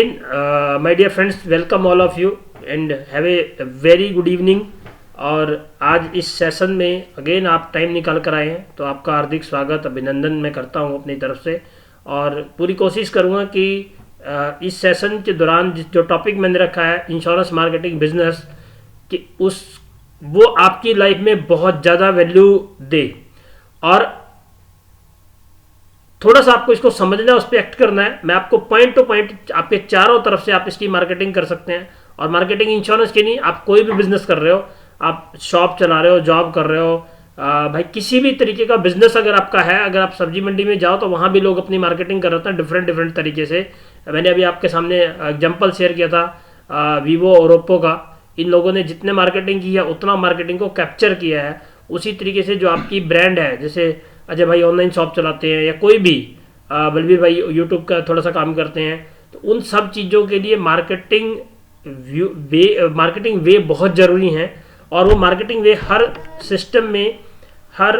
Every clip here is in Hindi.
My dear friends, welcome all of you and have a very good evening. और आज इस सेशन में अगेन आप टाइम निकाल कर आए हैं, तो आपका हार्दिक स्वागत अभिनंदन मैं करता हूं अपनी तरफ से। और पूरी कोशिश करूंगा कि इस सेशन के दौरान जो टॉपिक मैंने रखा है इंश्योरेंस मार्केटिंग बिजनेस, कि उस वो आपकी लाइफ में बहुत ज़्यादा वैल्यू दे और थोड़ा सा आपको इसको समझना है, उस पर एक्ट करना है। मैं आपको पॉइंट टू पॉइंट आपके चारों तरफ से आप इसकी मार्केटिंग कर सकते हैं। और मार्केटिंग इंश्योरेंस की नहीं, आप कोई भी बिजनेस कर रहे हो, आप शॉप चला रहे हो, जॉब कर रहे हो, भाई किसी भी तरीके का बिजनेस अगर आपका है, अगर आप सब्जी मंडी में जाओ तो वहाँ भी लोग अपनी मार्केटिंग कर रहे हैं डिफरेंट डिफरेंट तरीके से। मैंने अभी आपके सामने एग्जाम्पल शेयर किया था वीवो और ओप्पो का। इन लोगों ने जितने मार्केटिंग की है उतना मार्केटिंग को कैप्चर किया है। उसी तरीके से जो आपकी ब्रांड है, जैसे अजय भाई ऑनलाइन शॉप चलाते हैं या कोई भी, बलबीर भाई यूट्यूब का थोड़ा सा काम करते हैं, तो उन सब चीज़ों के लिए मार्केटिंग वे बहुत ज़रूरी है। और वो मार्केटिंग वे हर सिस्टम में, हर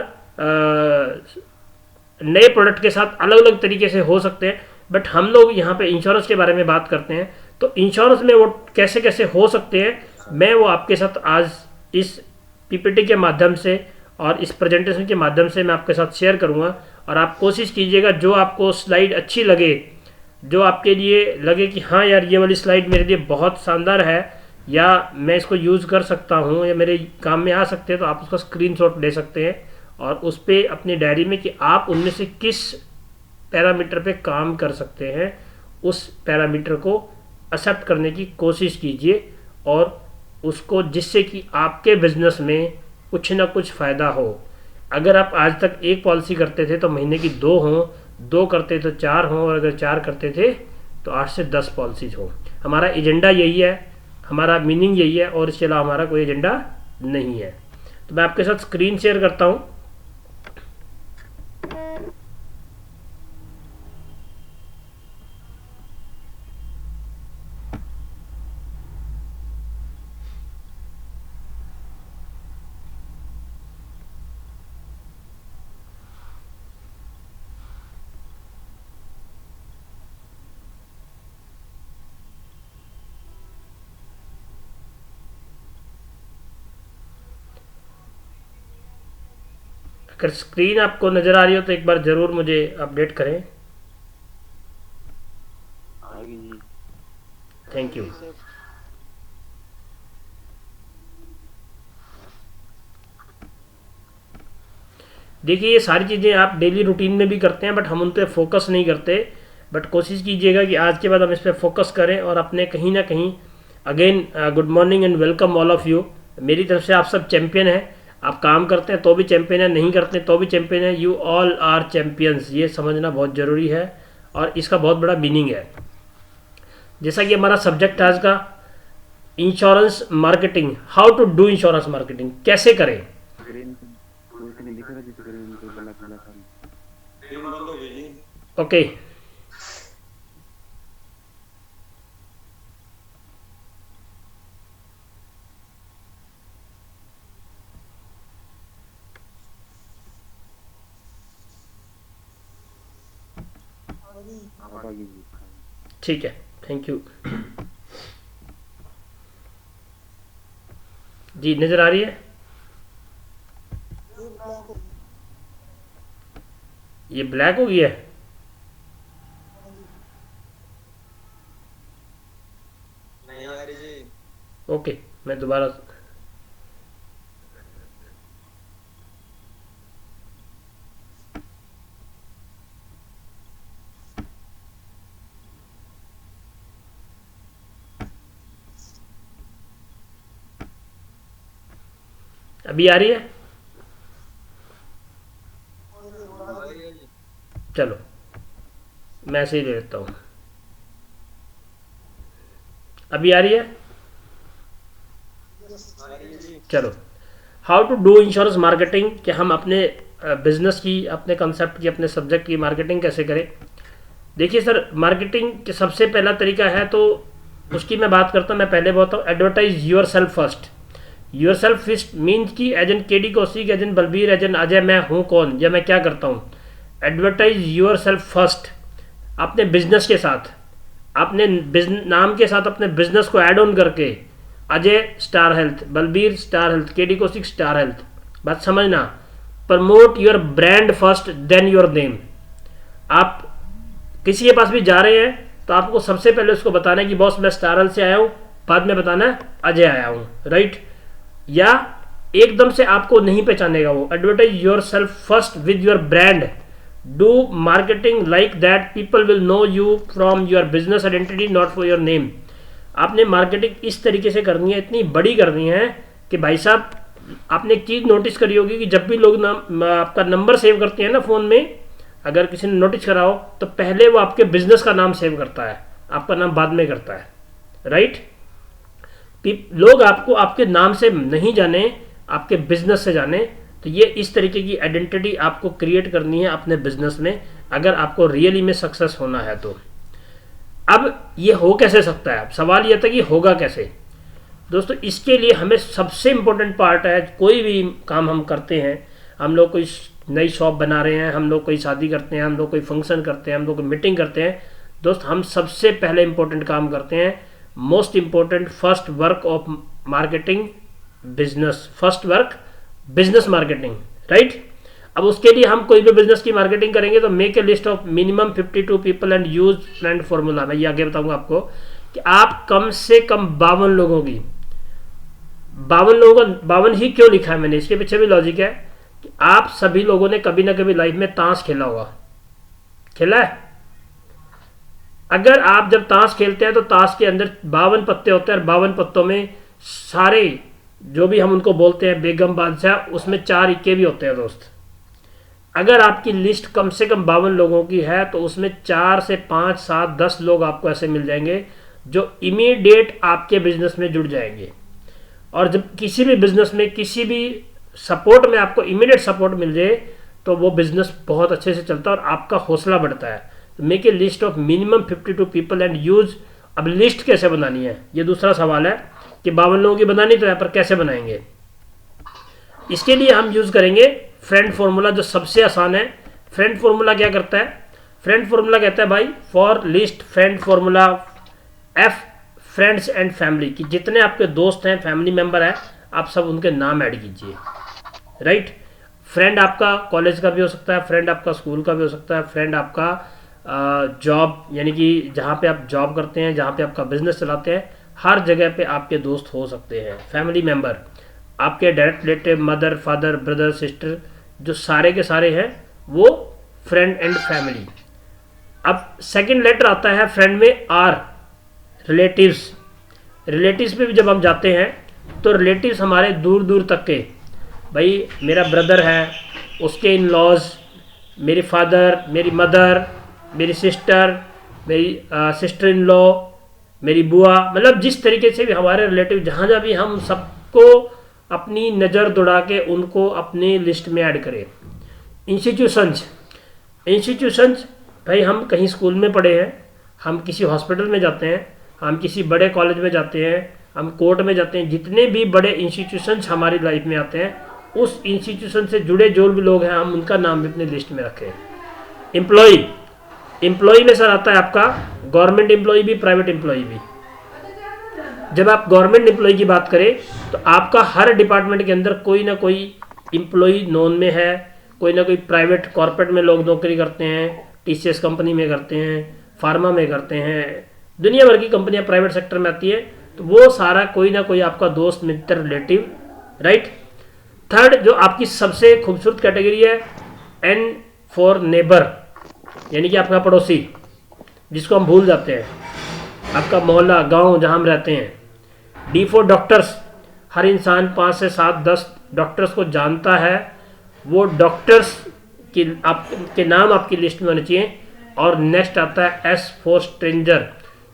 नए प्रोडक्ट के साथ अलग अलग तरीके से हो सकते हैं। बट हम लोग यहाँ पे इंश्योरेंस के बारे में बात करते हैं, तो इंश्योरेंस में वो कैसे कैसे हो सकते हैं, मैं वो आपके साथ आज इस पीपीटी के माध्यम से और इस प्रेजेंटेशन के माध्यम से मैं आपके साथ शेयर करूँगा। और आप कोशिश कीजिएगा जो आपको स्लाइड अच्छी लगे, जो आपके लिए लगे कि हाँ यार ये वाली स्लाइड मेरे लिए बहुत शानदार है या मैं इसको यूज़ कर सकता हूँ या मेरे काम में आ सकते हैं, तो आप उसका स्क्रीनशॉट ले सकते हैं और उस पर अपनी डायरी में कि आप उनमें से किस पैरामीटर पे काम कर सकते हैं, उस पैरामीटर को एक्सेप्ट करने की कोशिश कीजिए और उसको, जिससे कि आपके बिजनेस में कुछ ना कुछ फ़ायदा हो। अगर आप आज तक एक पॉलिसी करते थे तो महीने की 2 हों, 2 करते तो 4 हों, और अगर 4 करते थे तो 8 से 10 पॉलिसीज हों। हमारा एजेंडा यही है, हमारा मीनिंग यही है, और इसके अलावा हमारा कोई एजेंडा नहीं है। तो मैं आपके साथ स्क्रीन शेयर करता हूँ। अगर स्क्रीन आपको नज़र आ रही हो तो एक बार ज़रूर मुझे अपडेट करें। Thank you. देखिए, ये सारी चीज़ें आप डेली रूटीन में भी करते हैं, बट हम उन पर फोकस नहीं करते। बट कोशिश कीजिएगा कि आज के बाद हम इस पर फोकस करें और अपने कहीं ना कहीं, again good morning and welcome all of you. मेरी तरफ से आप सब चैंपियन हैं। आप काम करते हैं तो भी चैंपियन है, नहीं करते हैं तो भी चैंपियन है। यू ऑल आर चैंपियंस, ये समझना बहुत ज़रूरी है और इसका बहुत बड़ा मीनिंग है। जैसा कि हमारा सब्जेक्ट है आज का, insurance marketing, how to do insurance marketing, कैसे करें। ओके, ठीक है, थैंक यू जी। नज़र आ रही है? ये ब्लैक हो गया है। ओके, मैं दोबारा, अभी आ रही है? चलो मैं ऐसे ही ले लेता हूँ। अभी आ रही है? चलो, how to do insurance marketing, कि हम अपने बिजनेस की, अपने कंसेप्ट की, अपने सब्जेक्ट की मार्केटिंग कैसे करें। देखिए सर, मार्केटिंग के सबसे पहला तरीका है, तो उसकी मैं बात करता हूँ। मैं पहले बोलता हूँ advertise yourself first. Your self first means की एजेंट के D Kaushik, agent Balbir, agent Ajay, मैं हूँ कौन या मैं क्या करता हूँ। एडवर्टाइज योर सेल्फ फर्स्ट अपने बिजनेस के साथ। आपने नाम के साथ अपने बिजनेस को ऐड ऑन करके Ajay Star Health, Balbir Star Health, KD Kaushik Star Health, बात समझना। Promote your brand first then your name. आप किसी के पास भी जा रहे हैं तो आपको सबसे पहले उसको बताना है कि बॉस मैं स्टार हेल्थ से आया हूं, बाद में बताना है अजय आया हूं, राइट। या एकदम से आपको नहीं पहचानेगा वो। Advertise yourself first with your brand, do marketing like that people will know you from your business identity not for your name. आपने मार्केटिंग इस तरीके से करनी है, इतनी बड़ी करनी है कि भाई साहब आपने एक चीज़ नोटिस करी होगी कि जब भी लोग आपका नंबर सेव करते हैं ना फ़ोन में, अगर किसी ने नोटिस करा हो तो पहले वो आपके बिजनेस का नाम सेव करता है, आपका नाम बाद में करता है, राइट। लोग आपको आपके नाम से नहीं जाने, आपके बिजनेस से जाने। तो ये इस तरीके की आइडेंटिटी आपको क्रिएट करनी है अपने बिजनेस में, अगर आपको रियली में सक्सेस होना है तो। अब ये हो कैसे सकता है, अब सवाल यह था कि होगा कैसे। दोस्तों इसके लिए हमें सबसे इम्पोर्टेंट पार्ट है, कोई भी काम हम करते हैं, हम लोग कोई नई शॉप बना रहे हैं, हम लोग कोई शादी करते हैं, हम लोग कोई फंक्शन करते हैं, हम लोग कोई मीटिंग करते हैं, दोस्त हम सबसे पहले इम्पोर्टेंट काम करते हैं, most important first work of marketing business, first work business marketing, right. अब उसके लिए हम कोई भी बिजनेस की मार्केटिंग करेंगे तो make a list of minimum 52 people and use friend formula. मैं ये आगे बताऊंगा आपको कि आप कम से कम 52 लोगों की, 52 लोगों का 52 ही क्यों लिखा है मैंने, इसके पीछे भी लॉजिक है कि आप सभी लोगों ने कभी ना कभी लाइफ में ताश खेला होगा, खेला है। अगर आप जब ताश खेलते हैं तो ताश के अंदर 52 पत्ते होते हैं और 52 पत्तों में सारे जो भी हम उनको बोलते हैं बेगम बादशाह, उसमें 4 इक्के भी होते हैं दोस्त। अगर आपकी लिस्ट कम से कम 52 लोगों की है तो उसमें 4 से 5, 7, 10 लोग आपको ऐसे मिल जाएंगे जो इमीडिएट आपके बिजनेस में जुड़ जाएंगे। और जब किसी भी बिजनेस में किसी भी सपोर्ट में आपको इमीडिएट सपोर्ट मिल जाए तो वो बिजनेस बहुत अच्छे से चलता है और आपका हौसला बढ़ता है। तो make a list of minimum 52 people and use. अब लिस्ट कैसे बनानी है, ये दूसरा सवाल है कि 52 लोगों की बनानी तो है, पर कैसे बनाएंगे। इसके लिए हम यूज करेंगे फ्रेंड फॉर्मूला, जो सबसे आसान है। फ्रेंड फॉर्मूला क्या करता है, फ्रेंड फॉर्मूला कहता है भाई for list friend formula F friends and family, कि जितने आपके दोस्त हैं, फैमिली मेंबर हैं, आप सब उनके नाम ऐड कीजिए, राइट। फ्रेंड आपका कॉलेज का भी हो सकता है, फ्रेंड आपका स्कूल का भी हो सकता है, फ्रेंड आपका जॉब यानी कि जहाँ पे आप जॉब करते हैं, जहाँ पे आपका बिजनेस चलाते हैं, हर जगह पे आपके दोस्त हो सकते हैं। फैमिली मेंबर आपके direct relative, mother, father, brother, sister, जो सारे के सारे हैं वो फ्रेंड एंड फैमिली। अब सेकंड लेटर आता है फ्रेंड में आर, रिलेटिव्स। रिलेटिव्स पे भी जब हम जाते हैं तो रिलेटिव्स हमारे दूर दूर तक के, भाई मेरा ब्रदर है, उसके इन लॉज, मेरी फादर, मेरी मदर, मेरी सिस्टर, मेरी सिस्टर इन लॉ, मेरी बुआ, मतलब जिस तरीके से भी हमारे रिलेटिव जहाँ जहाँ भी, हम सबको अपनी नज़र दौड़ा के उनको अपनी लिस्ट में ऐड करें। इंस्टीट्यूशंस, इंस्टीट्यूशंस भाई हम कहीं स्कूल में पढ़े हैं, हम किसी हॉस्पिटल में जाते हैं, हम किसी बड़े कॉलेज में जाते हैं, हम कोर्ट में जाते हैं, जितने भी बड़े इंस्टीट्यूशंस हमारी लाइफ में आते हैं, उस इंस्टीट्यूशन से जुड़े जो भी लोग हैं हम उनका नाम भी अपनी लिस्ट में रखें। एम्प्लॉई, एम्प्लॉई में सर आता है आपका गवर्नमेंट एम्प्लॉई भी, प्राइवेट एम्प्लॉई भी। जब आप गवर्नमेंट एम्प्लॉई की बात करें तो आपका हर डिपार्टमेंट के अंदर कोई ना कोई एम्प्लॉई नॉन में है, कोई ना कोई प्राइवेट कॉर्पोरेट में लोग नौकरी करते हैं, टीसीएस कंपनी में करते हैं, फार्मा में करते हैं, दुनिया भर की कंपनियां प्राइवेट सेक्टर में आती है। तो वो सारा कोई ना कोई आपका दोस्त, मित्र, रिलेटिव, राइट। थर्ड जो आपकी सबसे खूबसूरत कैटेगरी है, एन फॉर नेबर, यानी कि आपका पड़ोसी, जिसको हम भूल जाते हैं, आपका मोहल्ला, गांव जहां हम रहते हैं। डी फॉर डॉक्टर्स, हर इंसान 5 से 7, 10 डॉक्टर्स को जानता है, वो डॉक्टर्स की आपके नाम आपकी लिस्ट में होने चाहिए। और नेक्स्ट आता है एस फॉर स्ट्रेंजर,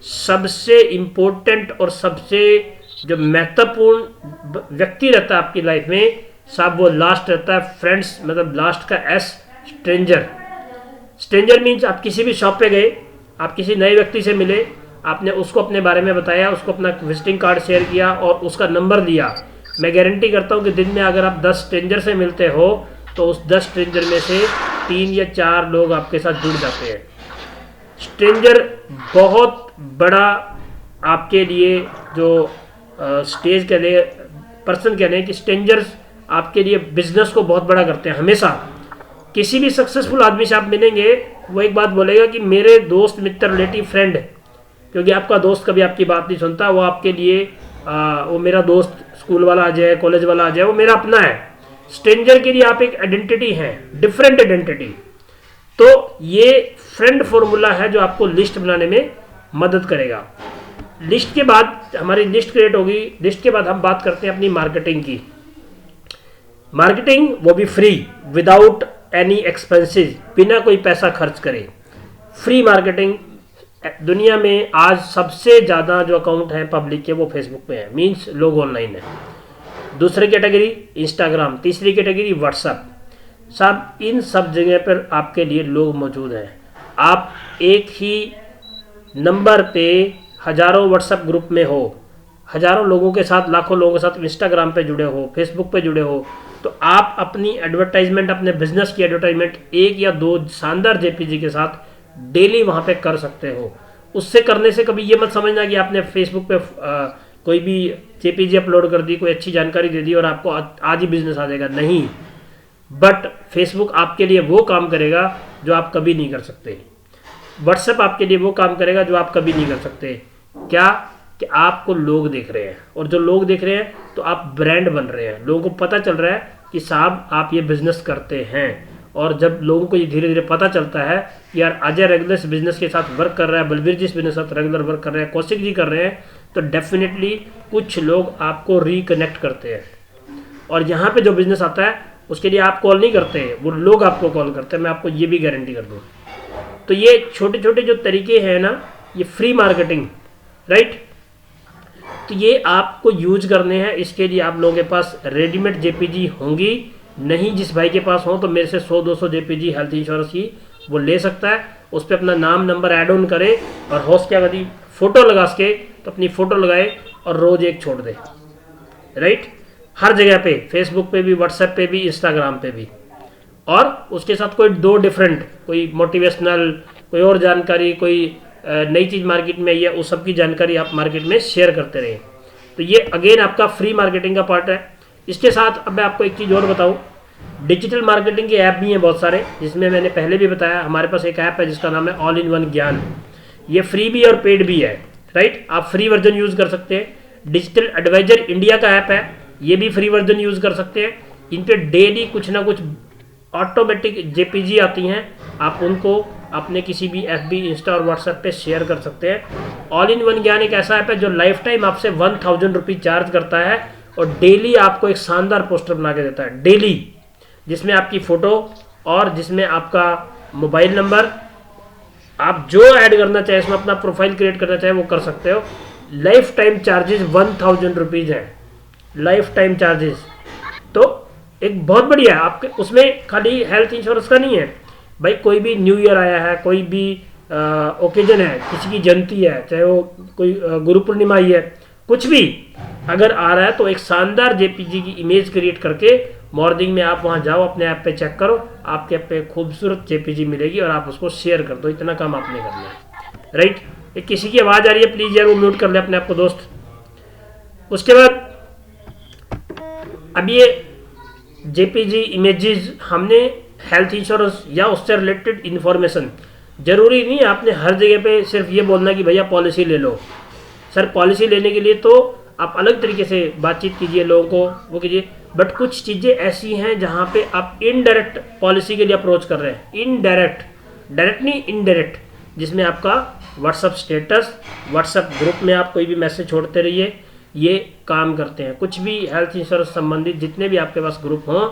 सबसे इम्पोर्टेंट और सबसे जो महत्वपूर्ण व्यक्ति रहता है आपकी लाइफ में साहब, वो लास्ट रहता है, फ्रेंड्स, मतलब लास्ट का एस, स्ट्रेंजर। स्ट्रेंजर मीन्स आप किसी भी शॉप पे गए, आप किसी नए व्यक्ति से मिले, आपने उसको अपने बारे में बताया, उसको अपना विजिटिंग कार्ड शेयर किया और उसका नंबर दिया। मैं गारंटी करता हूँ कि दिन में अगर आप 10 स्ट्रेंजर से मिलते हो तो उस 10 स्ट्रेंजर में से 3 या 4 लोग आपके साथ जुड़ जाते हैं। स्ट्रेंजर बहुत बड़ा आपके लिए जो स्टेज कह रहे पर्सन कह रहे हैं कि स्ट्रेंजर्स आपके लिए बिजनेस को बहुत बड़ा करते हैं। हमेशा किसी भी सक्सेसफुल आदमी से आप मिलेंगे, वो एक बात बोलेगा कि मेरे दोस्त, मित्र, रिलेटिव, फ्रेंड, क्योंकि आपका दोस्त कभी आपकी बात नहीं सुनता, वो आपके लिए वो मेरा दोस्त स्कूल वाला आ जाए, कॉलेज वाला आ जाए, वो मेरा अपना है। स्ट्रेंजर के लिए आप एक आइडेंटिटी हैं, डिफरेंट आइडेंटिटी। तो ये फ्रेंड फॉर्मूला है जो आपको लिस्ट बनाने में मदद करेगा। लिस्ट के बाद हमारी लिस्ट क्रिएट होगी। लिस्ट के बाद हम बात करते हैं अपनी मार्केटिंग की। मार्केटिंग वो भी फ्री, विदाउट एनी एक्सपेंसेस, बिना कोई पैसा खर्च करे, फ्री मार्केटिंग। दुनिया में आज सबसे ज़्यादा जो अकाउंट है पब्लिक के वो फेसबुक पे है, मींस लोग ऑनलाइन है। दूसरी कैटेगरी इंस्टाग्राम, तीसरी कैटेगरी व्हाट्सएप। सब इन सब जगह पर आपके लिए लोग मौजूद हैं। आप एक ही नंबर पे हजारों व्हाट्सएप ग्रुप में हो, हजारों लोगों के साथ, लाखों लोगों के साथ इंस्टाग्राम पे जुड़े हो, फेसबुक पे जुड़े हो, तो आप अपनी एडवर्टाइजमेंट, अपने बिजनेस की एडवर्टाइजमेंट एक या दो शानदार जेपीजी के साथ डेली वहाँ पे कर सकते हो। उससे करने से कभी ये मत समझना कि आपने फेसबुक पे कोई भी जेपीजी अपलोड कर दी, कोई अच्छी जानकारी दे दी और आपको आज ही बिजनेस आ जाएगा, नहीं। बट फेसबुक आपके लिए वो काम करेगा जो आप कभी नहीं कर सकते। व्हाट्सएप आपके लिए वो काम करेगा जो आप कभी नहीं कर सकते। क्या? कि आपको लोग देख रहे हैं, और जो लोग देख रहे हैं तो आप ब्रांड बन रहे हैं। लोगों को पता चल रहा है कि साहब आप ये बिजनेस करते हैं। और जब लोगों को ये धीरे धीरे पता चलता है कि यार अजय रेगुलर इस बिजनेस के साथ वर्क कर रहा है, बलबीर जी इस बिजनेस के साथ रेगुलर वर्क कर रहे हैं, कौशिक जी कर रहे हैं, तो डेफिनेटली कुछ लोग आपको रिकनेक्ट करते हैं। और यहाँ पे जो बिजनेस आता है उसके लिए आप कॉल नहीं करते, वो लोग आपको कॉल करते हैं। मैं आपको ये भी गारंटी कर दूँ। तो ये छोटे छोटे जो तरीके हैं ना, ये फ्री मार्केटिंग, राइट, तो ये आपको यूज करने हैं। इसके लिए आप लोगों के पास रेडीमेड जेपीजी होंगी नहीं। जिस भाई के पास हो तो मेरे से 100-200 जेपीजी हेल्थ इंश्योरेंस की वो ले सकता है। उस पर अपना नाम नंबर ऐड ऑन करे और होस्ट क्या करी, फोटो लगा सके तो अपनी फोटो लगाए और रोज एक छोड़ दे, राइट, हर जगह पे, फेसबुक पे भी, व्हाट्सएप पे भी, इंस्टाग्राम पे भी। और उसके साथ कोई दो डिफरेंट, कोई मोटिवेशनल, कोई और जानकारी, कोई नई चीज़ मार्केट में आई है, उस सब की जानकारी आप मार्केट में शेयर करते रहें। तो ये अगेन आपका फ्री मार्केटिंग का पार्ट है। इसके साथ अब मैं आपको एक चीज़ और बताऊं, डिजिटल मार्केटिंग के ऐप भी हैं बहुत सारे, जिसमें मैंने पहले भी बताया हमारे पास एक ऐप है जिसका नाम है ऑल इन वन ज्ञान। ये फ्री भी और पेड भी है, राइट। आप फ्री वर्जन यूज़ कर सकते हैं। डिजिटल एडवाइजर इंडिया का ऐप है, ये भी फ्री वर्जन यूज़ कर सकते हैं। इन पर डेली कुछ ना कुछ ऑटोमेटिक जेपीजी आती हैं, आप उनको अपने किसी भी एफबी, इंस्टा और व्हाट्सएप पे शेयर कर सकते हैं। ऑल इन वन ज्ञान एक ऐसा ऐप है जो लाइफ टाइम आपसे 1000 रुपये चार्ज करता है और डेली आपको एक शानदार पोस्टर बना के देता है, डेली, जिसमें आपकी फ़ोटो और जिसमें आपका मोबाइल नंबर, आप जो ऐड करना चाहे, इसमें अपना प्रोफाइल क्रिएट करना चाहे वो कर सकते हो। लाइफ टाइम चार्जेस 1000 रुपीज़ हैं, लाइफ टाइम चार्जेस। तो एक बहुत बढ़िया है। आपके उसमें खाली हेल्थ इंश्योरेंस का नहीं है भाई, कोई भी न्यू ईयर आया है, कोई भी ओकेजन है, किसी की जयंती है, चाहे वो कोई गुरु पूर्णिमा आई है, कुछ भी अगर आ रहा है तो एक शानदार जेपीजी की इमेज क्रिएट करके मॉर्निंग में आप वहां जाओ, अपने ऐप पे चेक करो, आपके ऐप पे खूबसूरत जेपीजी मिलेगी और आप उसको शेयर कर दो। इतना काम आपने करना है, राइट। एक किसी की आवाज़ आ रही है, प्लीज़ यार वो म्यूट कर ले अपने आप को दोस्त। उसके बाद अब ये जेपीजी इमेजेस हमने हेल्थ इंश्योरेंस या उससे रिलेटेड इन्फॉर्मेशन, जरूरी नहीं आपने हर जगह पे सिर्फ ये बोलना कि भैया पॉलिसी ले लो। सर पॉलिसी लेने के लिए तो आप अलग तरीके से बातचीत कीजिए, लोगों को वो कीजिए, बट कुछ चीज़ें ऐसी हैं जहाँ पे आप इनडायरेक्ट पॉलिसी के लिए अप्रोच कर रहे हैं, इनडायरेक्ट, डायरेक्ट नहीं इनडायरेक्ट, जिसमें आपका व्हाट्सअप स्टेटस, व्हाट्सअप ग्रुप में आप कोई भी मैसेज छोड़ते रहिए, ये काम करते हैं। कुछ भी हेल्थ इंश्योरेंस संबंधित जितने भी आपके पास ग्रुप हों,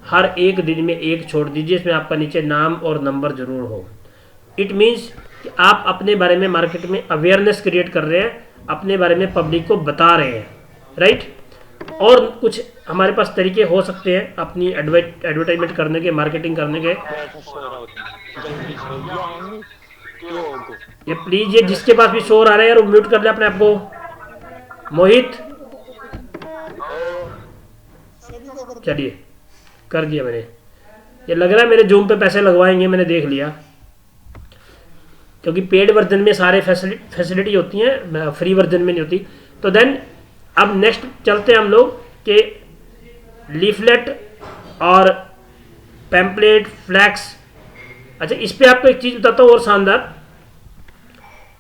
हर एक दिन में एक छोड़ दीजिए, इसमें आपका नीचे नाम और नंबर जरूर हो। इट मीन्स कि आप अपने बारे में मार्केट में अवेयरनेस क्रिएट कर रहे हैं, अपने बारे में पब्लिक को बता रहे हैं, राइट। और कुछ हमारे पास तरीके हो सकते हैं अपनी एडवर्टाइजमेंट करने के, मार्केटिंग करने के। ये प्लीज, ये जिसके पास भी शोर आ रहा है यार वो म्यूट कर ले अपने आप को। मोहित, चलिए कर दिया मैंने। ये लग रहा है मेरे जूम पे पैसे लगवाएंगे, मैंने देख लिया। क्योंकि पेड वर्जन में सारे फैसिलिटी होती हैं, फ्री वर्जन में नहीं होती। तो देन अब नेक्स्ट चलते हैं हम लोग कि लीफलेट और पैम्पलेट, फ्लैक्स। अच्छा, इस पे आपको एक चीज़ बताता हूँ और शानदार,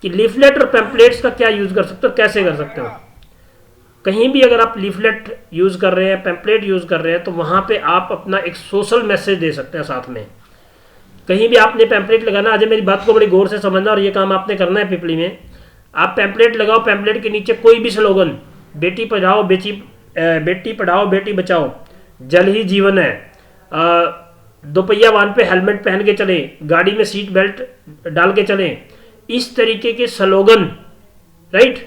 कि लीफलेट और पैम्पलेट्स का क्या यूज़ कर सकते हो, कैसे कर सकते हो। कहीं भी अगर आप लीफलेट यूज़ कर रहे हैं, पैम्पलेट यूज़ कर रहे हैं, तो वहाँ पे आप अपना एक सोशल मैसेज दे सकते हैं साथ में। कहीं भी आपने पैम्पलेट लगाना, आज मेरी बात को बड़ी गौर से समझना, और ये काम आपने करना है पिपली में। आप पैम्पलेट लगाओ, पैम्पलेट के नीचे कोई भी स्लोगन, बेटी पढ़ाओ बेटी पढ़ाओ बेटी बचाओ, जल ही जीवन है, दोपहिया वाहन पे हेलमेट पहन के चलें, गाड़ी में सीट बेल्ट डाल के चलें, इस तरीके के स्लोगन, राइट,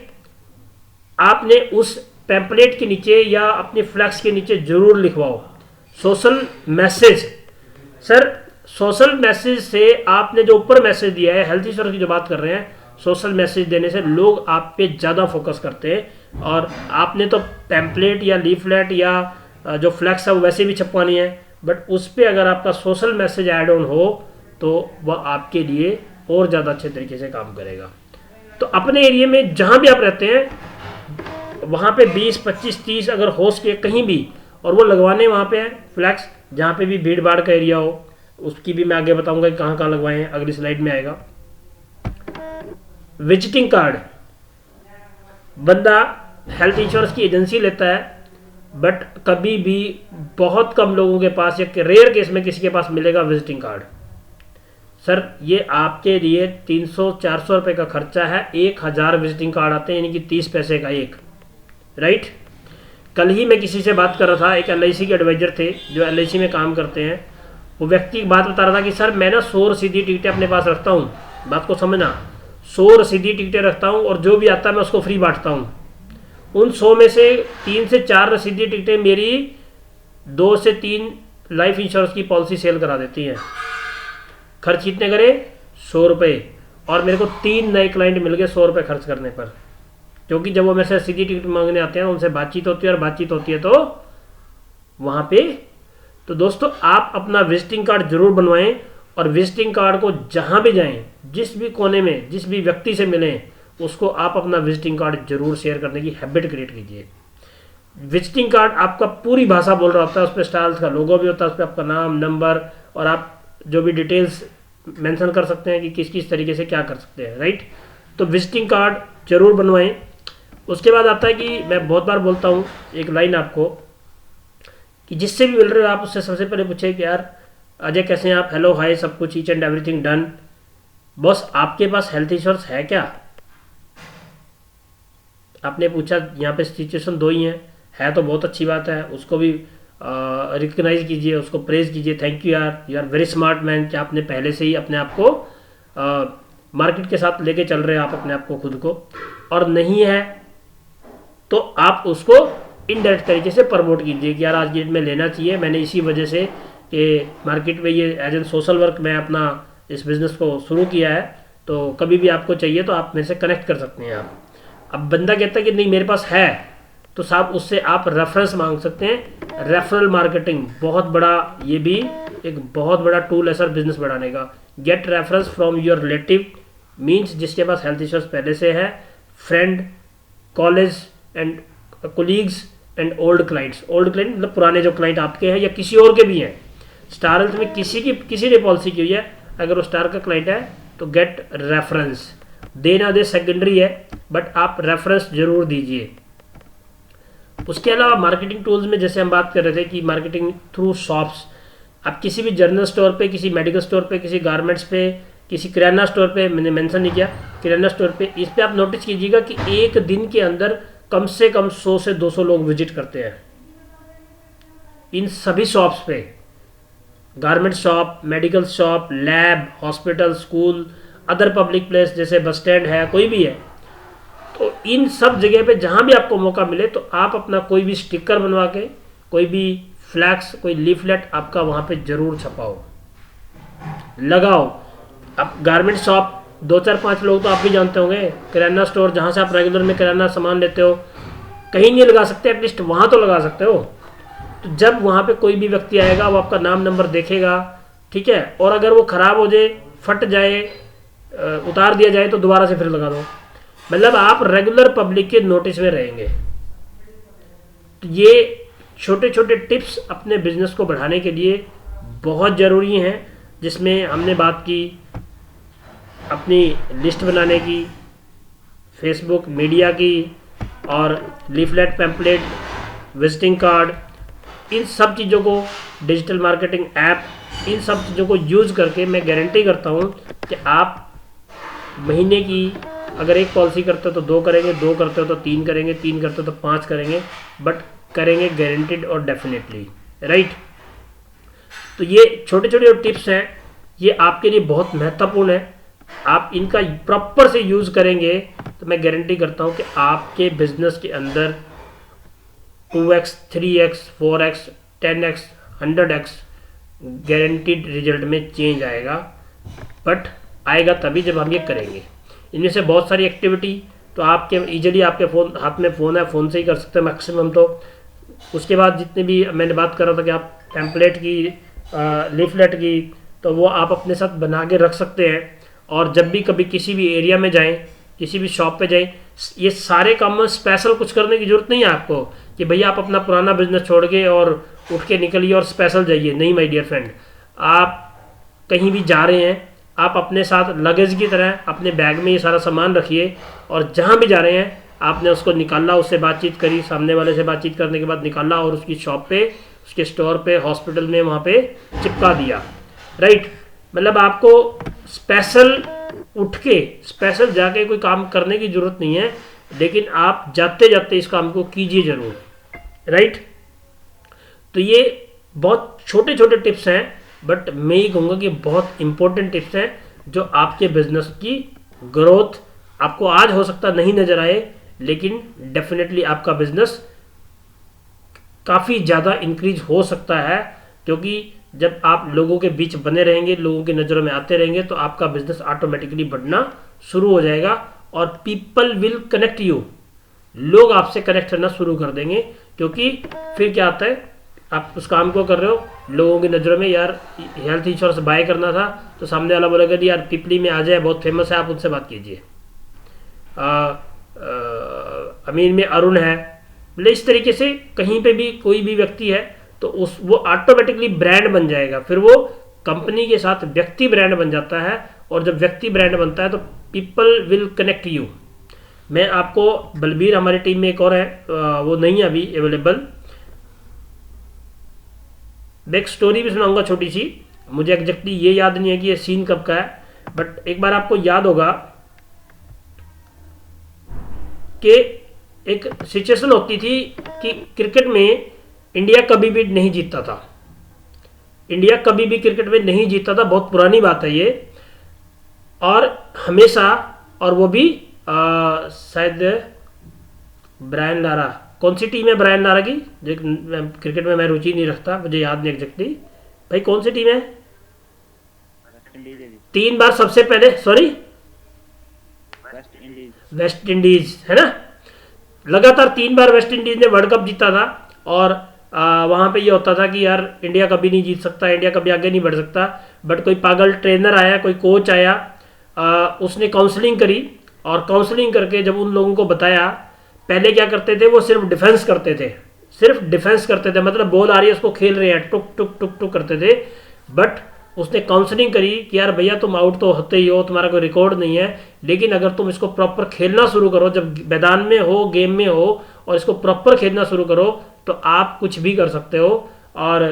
आपने उस पैम्पलेट के नीचे या अपने फ्लैक्स के नीचे जरूर लिखवाओ। Social message, sir social message से आपने जो ऊपर मैसेज दिया है, हेल्थ इंश्योरेंस की जो बात कर रहे हैं, सोशल मैसेज देने से लोग आप पे ज़्यादा फोकस करते हैं। और आपने तो पैम्पलेट या लीफलेट या जो फ्लैक्स है वो वैसे भी छपवानी है, बट उस पर अगर आपका सोशल मैसेज ऐड ऑन हो तो वह आपके लिए और ज़्यादा अच्छे तरीके से काम करेगा। तो अपने एरिया में जहाँ भी आप रहते हैं वहाँ पे 20, 25, 30 अगर हो सके कहीं भी, और वो लगवाने वहाँ पे है फ्लैक्स, जहाँ पे भी भीड़ भाड़ का एरिया हो, उसकी भी मैं आगे बताऊंगा कि कहाँ कहाँ लगवाए हैं, अगली स्लाइड में आएगा। विजिटिंग कार्ड, बंदा हेल्थ इंश्योरेंस की एजेंसी लेता है, बट कभी भी बहुत कम लोगों के पास, या रेयर केस में किसी के पास मिलेगा विजिटिंग कार्ड। सर ये आपके लिए 300-400 रुपये का खर्चा है, 1000 विजिटिंग कार्ड आते हैं, यानी कि 30 पैसे का एक, राइट। कल ही मैं किसी से बात कर रहा था, एक LIC के एडवाइजर थे जो LIC में काम करते हैं। वो व्यक्ति बात बता रहा था कि सर मैं ना 100 रसीदी टिकटें अपने पास रखता हूँ, बात को समझना, 100 रसीदी टिकटें रखता हूँ, और जो भी आता है मैं उसको फ्री बांटता हूँ। उन 100 में से 3 से 4 रसीदी टिकटें मेरी 2 से 3 लाइफ इंश्योरेंस की पॉलिसी सेल करा देती हैं। खर्च कितने करे? 100 रुपये, और मेरे को 3 नए क्लाइंट मिल गए 100 रुपये खर्च करने पर। क्योंकि जब वो मेरे से सीधी टिकट मांगने आते हैं, उनसे बातचीत होती है, और बातचीत होती है तो वहाँ पे, तो दोस्तों आप अपना विजिटिंग कार्ड जरूर बनवाएं, और विजिटिंग कार्ड को जहाँ भी जाएं, जिस भी कोने में जिस भी व्यक्ति से मिलें, उसको आप अपना विजिटिंग कार्ड जरूर शेयर करने की हैबिट क्रिएट कीजिए। विजिटिंग कार्ड आपका पूरी भाषा बोल रहा होता है, उस पर स्टार का लोगो भी होता है, उस पर आपका नाम, नंबर, और आप जो भी डिटेल्स मेंशन कर सकते हैं कि किस किस तरीके से क्या कर सकते हैं, राइट। तो विजिटिंग कार्ड जरूर बनवाएं। उसके बाद आता है कि मैं बहुत बार बोलता हूँ एक लाइन आपको, कि जिससे भी मिल रहे हो आप उससे सबसे पहले पूछे कि यार अजय कैसे हैं आप, हेलो हाय, सब कुछ each and everything done, boss आपके पास हेल्थ इंश्योरेंस है क्या। आपने पूछा, यहाँ पे सिचुएशन 2 ही है तो बहुत अच्छी बात है, उसको भी रिकग्नाइज कीजिए, उसको प्रेज कीजिए, थैंक यू यार, you are very smart man, कि आपने पहले से ही अपने आप को मार्केट के साथ लेके चल रहे हैं आप अपने आप को, खुद को। और नहीं है तो आप उसको इनडायरेक्ट तरीके से प्रमोट कीजिए कि यार आज डेट में लेना चाहिए, मैंने इसी वजह से कि मार्केट में ये एज एन सोशल वर्क मैं अपना इस बिज़नेस को शुरू किया है, तो कभी भी आपको चाहिए तो आप मेरे से कनेक्ट कर सकते हैं आप। अब बंदा कहता है कि नहीं मेरे पास है, तो साहब उससे आप रेफरेंस मांग सकते हैं। रेफरल मार्केटिंग बहुत बड़ा, ये भी एक बहुत बड़ा टूल है सर बिजनेस बढ़ाने का। Get reference from your relative, means जिसके पास हेल्थ इंश्योरेंस पहले से है, friend, college and colleagues and old clients. Old client मतलब पुराने जो क्लाइंट आपके हैं या किसी और के भी हैं। स्टार हेल्थ में किसी ने पॉलिसी की हुई है, अगर वो स्टार का क्लाइंट है तो गेट रेफरेंस, देना दे सेकेंडरी है, बट आप रेफरेंस जरूर दीजिए। उसके अलावा मार्केटिंग टूल्स में जैसे हम बात कर रहे थे कि मार्केटिंग थ्रू शॉप्स, आप किसी भी जनरल स्टोर पे, किसी मेडिकल स्टोर पे, किसी गारमेंट्स पे, किसी किराना स्टोर पे, मैंने मेंशन नहीं किया, किराना स्टोर पे, इस पे आप नोटिस कीजिएगा कि एक दिन के अंदर कम से कम 100 से 200 लोग विजिट करते हैं इन सभी शॉप्स पे। Garment shop, medical shop, lab, hospital, school, other public place जैसे बस स्टैंड है, कोई भी है, तो इन सब जगह पे जहाँ भी आपको मौका मिले तो आप अपना कोई भी स्टिकर बनवा के, कोई भी फ्लैक्स, कोई लीफलेट आपका वहाँ पे जरूर छपाओ, लगाओ। अब गारमेंट शॉप 2-4-5 लोग तो आप भी जानते होंगे, किराना स्टोर जहाँ से आप रेगुलर में किराना सामान लेते हो, कहीं नहीं लगा सकते, एटलीस्ट वहाँ तो लगा सकते हो। तो जब वहाँ पे कोई भी व्यक्ति आएगा वो आपका नाम नंबर देखेगा, ठीक है, और अगर वो ख़राब हो जाए, फट जाए, उतार दिया जाए तो दोबारा से फिर लगा दो। मतलब आप रेगुलर पब्लिक के नोटिस में रहेंगे। तो ये छोटे छोटे टिप्स अपने बिजनेस को बढ़ाने के लिए बहुत ज़रूरी हैं, जिसमें हमने बात की अपनी लिस्ट बनाने की, फेसबुक मीडिया की, और लीफलेट, पैम्पलेट, विजिटिंग कार्ड, इन सब चीज़ों को, डिजिटल मार्केटिंग ऐप, इन सब चीज़ों को यूज़ करके मैं गारंटी करता हूँ कि आप महीने की अगर एक पॉलिसी करते हो तो 2 करेंगे, 2 करते हो तो 3 करेंगे, 3 करते हो तो 5 करेंगे, बट करेंगे गारंटीड और डेफिनेटली, राइट। तो ये छोटे छोटे जो टिप्स हैं ये आपके लिए बहुत महत्वपूर्ण है। आप इनका प्रॉपर से यूज़ करेंगे तो मैं गारंटी करता हूँ कि आपके बिजनेस के अंदर 2x, 3x, 4x, 10x, 100x guaranteed result में चेंज आएगा। बट आएगा तभी जब हम ये करेंगे। इनमें से बहुत सारी एक्टिविटी तो आपके ईजिली आपके फ़ोन, हाथ में फ़ोन है, फ़ोन से ही कर सकते हैं मैक्सिमम। तो उसके बाद जितने भी मैंने बात कर रहा था कि आप टेम्पलेट की, लीफलेट की, तो वो आप अपने साथ बना के रख सकते हैं। और जब भी कभी किसी भी एरिया में जाएं, किसी भी शॉप पे जाएं, ये सारे काम में स्पेशल कुछ करने की ज़रूरत नहीं है आपको कि भैया आप अपना पुराना बिजनेस छोड़ के और उठ के निकलिए और स्पेशल जाइए। नहीं माय डियर फ्रेंड, आप कहीं भी जा रहे हैं, आप अपने साथ लगेज की तरह अपने बैग में ये सारा सामान रखिए, और जहाँ भी जा रहे हैं आपने उसको निकाला, उससे बातचीत करी, सामने वाले से बातचीत करने के बाद निकाला और उसकी शॉप पे, उसके स्टोर पे, हॉस्पिटल में, वहाँ पे चिपका दिया, राइट। मतलब आपको स्पेशल उठ के स्पेशल जाके कोई काम करने की ज़रूरत नहीं है, लेकिन आप जाते जाते इस काम को कीजिए ज़रूर, राइट। तो ये बहुत छोटे छोटे टिप्स हैं, बट मैं ये कहूँगा कि बहुत इंपॉर्टेंट टिप्स हैं जो आपके बिजनेस की ग्रोथ, आपको आज हो सकता नहीं नज़र आए, लेकिन डेफिनेटली आपका बिजनेस काफ़ी ज़्यादा इंक्रीज हो सकता है। क्योंकि जब आप लोगों के बीच बने रहेंगे, लोगों की नज़रों में आते रहेंगे, तो आपका बिजनेस ऑटोमेटिकली बढ़ना शुरू हो जाएगा और पीपल विल कनेक्ट यू, लोग आपसे कनेक्ट करना शुरू कर देंगे। क्योंकि फिर क्या आता है, आप उस काम को कर रहे हो, लोगों की नज़रों में यार हेल्थ इंश्योरेंस बाय करना था, तो सामने वाला बोलेगा कि यार पिपली में आ जाए, बहुत फेमस है, आप उनसे बात कीजिए। अमीन में अरुण है, मतलब इस तरीके से कहीं पे भी कोई भी व्यक्ति है तो वो ऑटोमेटिकली ब्रांड बन जाएगा। फिर वो कंपनी के साथ व्यक्ति ब्रांड बन जाता है, और जब व्यक्ति ब्रांड बनता है तो पीपल विल कनेक्ट यू। मैं आपको, बलबीर हमारी टीम में एक और है, वो नहीं है अभी अवेलेबल, मैं एक स्टोरी भी सुनाऊंगा छोटी सी। मुझे एग्जैक्टली ये याद नहीं है कि ये सीन कब का है, बट एक बार आपको याद होगा कि एक सिचुएशन होती थी कि क्रिकेट में इंडिया कभी भी नहीं जीतता था। इंडिया कभी भी क्रिकेट में नहीं जीतता था, बहुत पुरानी बात है ये। और हमेशा, और वो भी शायद ब्रायन लारा, कौन सी टीम है ब्रायन लारा की, जो क्रिकेट में मैं रुचि नहीं रखता, मुझे याद नहीं एग्जैक्टली। भाई कौन सी टीम है? 3 बार सबसे पहले, सॉरी, वेस्ट इंडीज है ना। लगातार 3 बार वेस्ट इंडीज ने वर्ल्ड कप जीता था। और वहाँ पे ये होता था कि यार इंडिया कभी नहीं जीत सकता, इंडिया कभी आगे नहीं बढ़ सकता। बट कोई पागल ट्रेनर आया, कोई कोच आया, उसने काउंसलिंग करी, और काउंसलिंग करके जब उन लोगों को बताया, पहले क्या करते थे वो सिर्फ डिफेंस करते थे, सिर्फ डिफेंस करते थे, मतलब बॉल आ रही है उसको खेल रहे हैं, टुक टुक टुक टुक करते थे। बट उसने काउंसलिंग करी कि यार भैया तुम आउट तो होते ही हो, तुम्हारा कोई रिकॉर्ड नहीं है, लेकिन अगर तुम इसको प्रॉपर खेलना शुरू करो, जब मैदान में हो, गेम में हो, और इसको प्रॉपर खेलना शुरू करो, तो आप कुछ भी कर सकते हो। और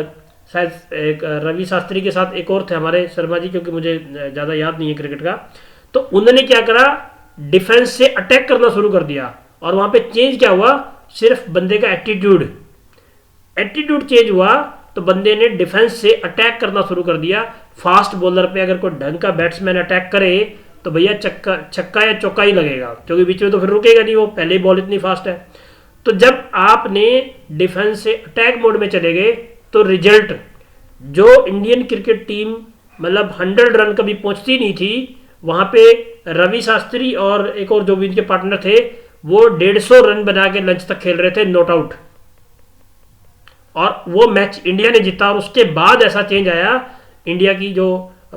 शायद एक रवि शास्त्री के साथ एक और थे हमारे शर्मा जी, क्योंकि मुझे ज़्यादा याद नहीं है क्रिकेट का, तो उन्होंने क्या करा, डिफेंस से अटैक करना शुरू कर दिया। और वहाँ पे चेंज क्या हुआ, सिर्फ बंदे का एटीट्यूड चेंज हुआ, तो बंदे ने डिफेंस से अटैक करना शुरू कर दिया। फास्ट बॉलर पे अगर कोई ढंग का बैट्समैन अटैक करे तो भैया छक्का या चौका ही लगेगा, क्योंकि बीच में तो फिर रुकेगा नहीं, वो पहले ही बॉल इतनी फास्ट है। तो जब आपने डिफेंस से अटैक मोड में चले गए, तो रिजल्ट, जो इंडियन क्रिकेट टीम मतलब 100 रन कभी पहुंचती नहीं थी, वहां पे रवि शास्त्री और एक और जो भी इनके पार्टनर थे, वो 150 रन बना के लंच तक खेल रहे थे, नॉट आउट, और वो मैच इंडिया ने जीता। और उसके बाद ऐसा चेंज आया, इंडिया की जो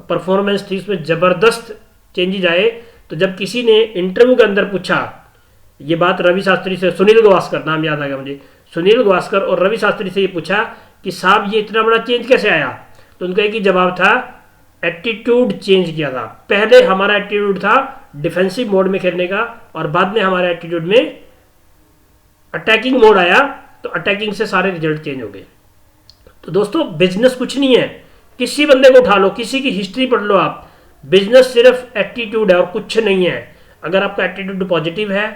परफॉर्मेंस थी उसमें ज़बरदस्त चेंजेज आए। तो जब किसी ने इंटरव्यू के अंदर पूछा, ये बात रवि शास्त्री से, सुनील गावस्कर नाम याद आ गया मुझे, सुनील गावस्कर और रवि शास्त्री से ये पूछा कि साहब ये इतना बड़ा चेंज कैसे आया, तो उनका एक ही जवाब था, एटीट्यूड चेंज किया था। पहले हमारा एटीट्यूड था डिफेंसिव मोड में खेलने का, और बाद में हमारे एटीट्यूड में अटैकिंग मोड आया, तो अटैकिंग से सारे रिजल्ट चेंज हो गए। तो दोस्तों बिजनेस कुछ नहीं है, किसी बंदे को उठा लो, किसी की हिस्ट्री पढ़ लो आप, बिजनेस सिर्फ एटीट्यूड है और कुछ नहीं है। अगर आपका एटीट्यूड पॉजिटिव है,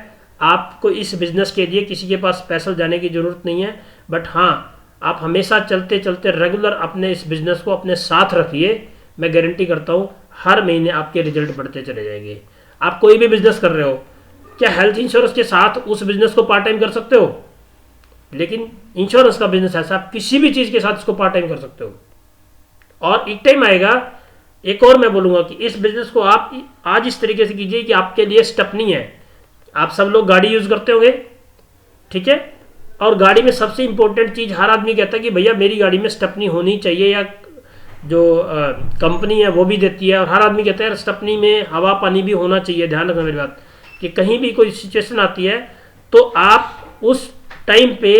आपको इस बिजनेस के लिए किसी के पास स्पेशल जाने की जरूरत नहीं है। बट हाँ, आप हमेशा चलते चलते रेगुलर अपने इस बिजनेस को अपने साथ रखिए, मैं गारंटी करता हूँ हर महीने आपके रिजल्ट बढ़ते चले जाएंगे। आप कोई भी बिजनेस कर रहे हो, क्या हेल्थ इंश्योरेंस के साथ उस बिजनेस को पार्ट टाइम कर सकते हो? लेकिन इंश्योरेंस का बिजनेस ऐसा, आप किसी भी चीज़ के साथ इसको पार्ट टाइम कर सकते हो। और एक टाइम आएगा, एक और मैं बोलूँगा कि इस बिजनेस को आप आज इस तरीके से कीजिए कि आपके लिए स्टेपनी है। आप सब लोग गाड़ी यूज़ करते होंगे, ठीक है, और गाड़ी में सबसे इंपॉर्टेंट चीज़ हर आदमी कहता है कि भैया मेरी गाड़ी में स्टेपनी होनी चाहिए, या जो कंपनी है वो भी देती है, और हर आदमी कहता है स्टेपनी में हवा पानी भी होना चाहिए। ध्यान रखना मेरी बात, कि कहीं भी कोई सिचुएशन आती है तो आप उस टाइम पे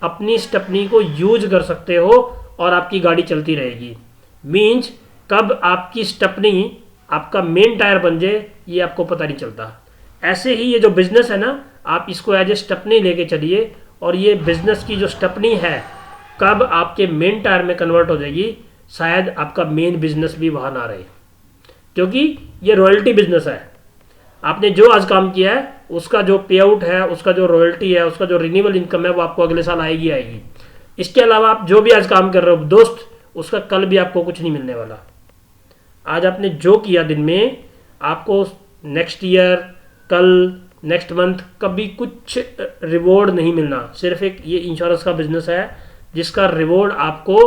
अपनी स्टेपनी को यूज कर सकते हो और आपकी गाड़ी चलती रहेगी। मीन्स कब आपकी स्टेपनी आपका मेन टायर बन जाए ये आपको पता नहीं चलता। ऐसे ही ये जो बिजनेस है ना, आप इसको एज ए स्टेपनी लेके चलिए, और ये बिजनेस की जो स्टेपनी है कब आपके मेन टायर में कन्वर्ट हो जाएगी, शायद आपका मेन बिजनेस भी वहाँ ना रहे, क्योंकि ये रॉयल्टी बिजनेस है। आपने जो आज काम किया है उसका जो पे आउट है, उसका जो रॉयल्टी है, उसका जो रिन्यूअल इनकम है, वो आपको अगले साल आएगी आएगी। इसके अलावा आप जो भी आज काम कर रहे हो दोस्त, उसका कल भी आपको कुछ नहीं मिलने वाला। आज आपने जो किया दिन में, आपको नेक्स्ट ईयर, कल, नेक्स्ट मंथ कभी कुछ रिवॉर्ड नहीं मिलना। सिर्फ एक ये इंश्योरेंस का बिजनेस है जिसका रिवॉर्ड आपको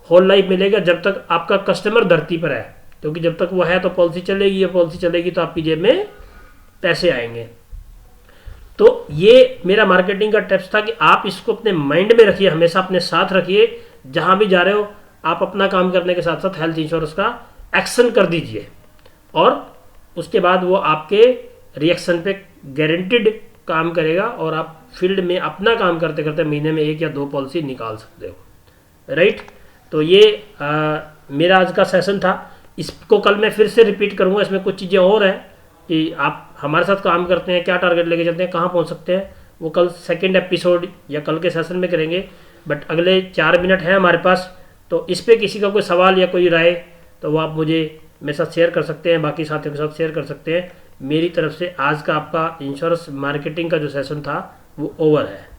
होल लाइफ मिलेगा, जब तक आपका कस्टमर धरती पर है, क्योंकि जब तक वो है तो पॉलिसी चलेगी, ये पॉलिसी चलेगी तो आपकी जेब में पैसे आएंगे। तो ये मेरा मार्केटिंग का टिप्स था कि आप इसको अपने माइंड में रखिए, हमेशा अपने साथ रखिए। जहां भी जा रहे हो आप अपना काम करने के साथ साथ हेल्थ इंश्योरेंस का एक्शन कर दीजिए, और उसके बाद वो आपके रिएक्शन पे गारंटीड काम करेगा, और आप फील्ड में अपना काम करते करते महीने में 1 या 2 पॉलिसी निकाल सकते हो। राइट, तो ये मेरा आज का सेशन था। इसको कल मैं फिर से रिपीट करूँगा। इसमें कुछ चीज़ें और हैं कि आप हमारे साथ काम करते हैं, क्या टारगेट लेके चलते हैं, कहाँ पहुँच सकते हैं, वो कल सेकंड एपिसोड या कल के सेशन में करेंगे। बट अगले 4 मिनट हैं हमारे पास, तो इस पर किसी का कोई सवाल या कोई राय, तो वो आप मुझे मेरे साथ शेयर कर सकते हैं, बाकी साथियों के साथ शेयर कर सकते हैं। मेरी तरफ से आज का आपका इंश्योरेंस मार्केटिंग का जो सेशन था वो ओवर है।